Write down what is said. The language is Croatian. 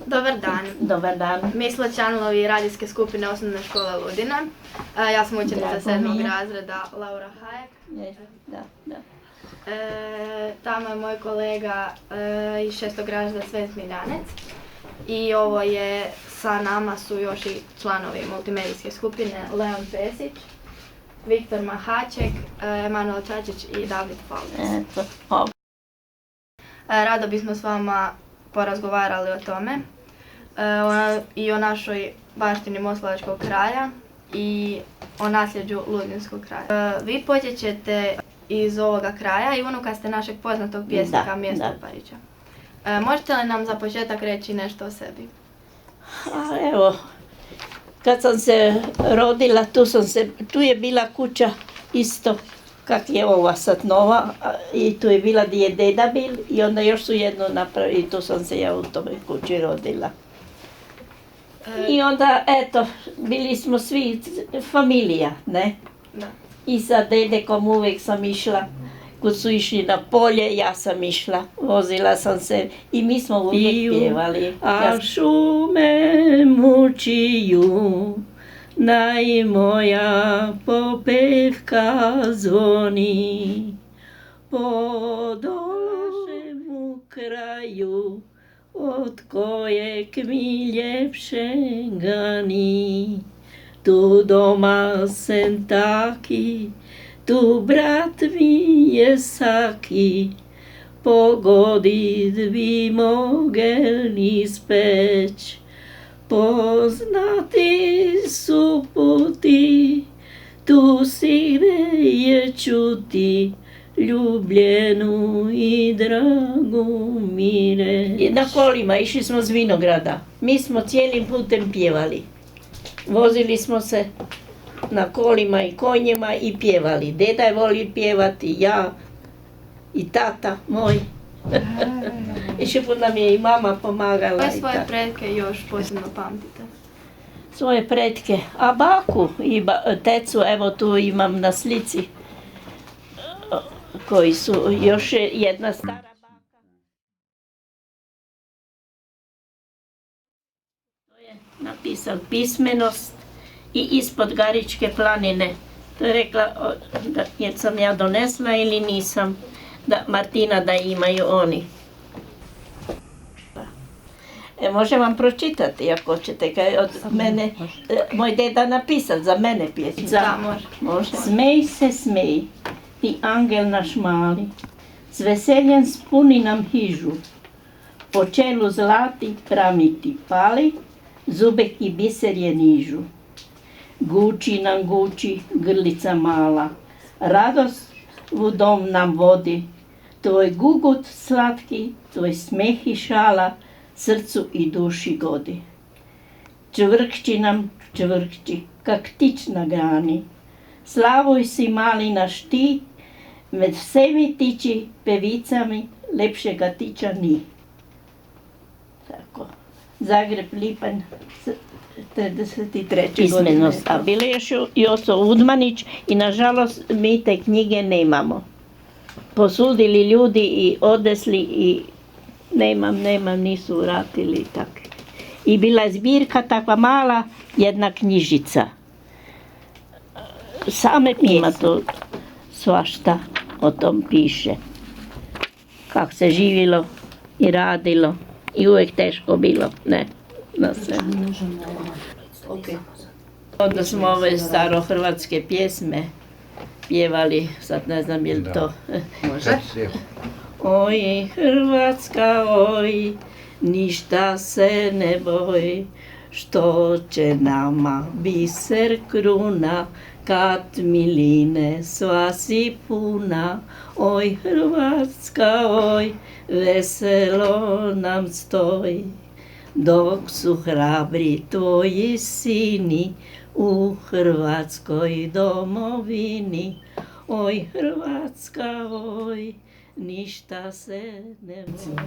Dobar dan. Dobar dan. Mi smo članovi radijske skupine osnovne škole Ludina. Ja sam učenica 7. razreda Laura Hajek. Da. Tamo je moj kolega iz 6. razreda Svet Miljanec. I ovo je, sa nama su još i članovi multimedijske skupine Leon Pesić, Viktor Mahaček, Emanuel Čačić i David Faldes. Rado bismo s vama porazgovarali o tome i o našoj baštini Moslavačkog kraja i o nasljeđu Ludinskog kraja. Vi potječete iz ovoga kraja i unuka ste našeg poznatog pjesnika Mjestoparića. Možete li nam za početak reći nešto o sebi? Evo, kad sam se rodila, tu je bila kuća isto kak je ova sad nova i tu je bila gdje je deda bil i onda još su jedno napravili i tu sam se ja u tome kući rodila. I onda, eto, bili smo svi familija, ne? Da. I sa dedekom uvijek sam išla, kad su išli na polje, ja sam išla, vozila sam se i mi smo uvijek pjevali. A šume mučiju, naj moja popevka zvoni, po našemu kraju, od kojeg mi ljepše gani. Tu doma sem taki, tu brat mi je saki, pogodit bi mogel ni speć. Poznati su puti, tu si gde je čuti, ljubljenu i dragu mire. Na kolima išli smo z Vinograda, mi smo cijelim putem pjevali. Vozili smo se na kolima i konjima i pjevali. Deda je volio pjevati, ja i tata moj. Ještě nam je i mama pomagala. Koje svoje pretke još posebno pamtite? Svoje pretke, a baku i tecu, evo tu imam na slici, koji su još jedna stara baka. To je napisal pismenost i ispod Garičke planine. To je rekla, jer sam ja donesla ili nisam, da Martina da imaju oni. Možem vam pročitati ako ćete, kaj od mene, moj deda napisat za mene pjesmu. Da, može. Smej se, smej, ti angel naš mali, s veseljem spuni nam hižu, po čelu zlati prami ti pali, zubek i biser je nižu. Guči nam guči grlica mala, radost u dom nam vodi, tvoj gugut slatki, tvoj smeh i šala, srcu i duši godi. Čvrkči nam, čvrkči, kak tič na grani, slavuj si mali naš ti, med vsemi tiči pevicami lepšega tiča ni. Tako. Zagreb, Lipanj, 33. Pismenost. A bile još Joso Udmanić i nažalost mi te knjige nemamo. Posudili ljudi i odesli i nemam, nisu vratili tak. I bila je zbirka takva mala, jedna knjižica. Same pjesme to svašta o tom piše. Kako se živilo i radilo i uvijek teško bilo, ne, na sve. Onda smo ove starohrvatske pjesme pjevali, sad ne znam je li to. Oj Hrvatska, oj, ništa se ne boj, što će nama biser kruna, kad miline sva si puna. Oj Hrvatska, oj, veselo nam stoj, dok su hrabri tvoji sini u Hrvatskoj domovini. Oj Hrvatska, oj, ništa se ne boj.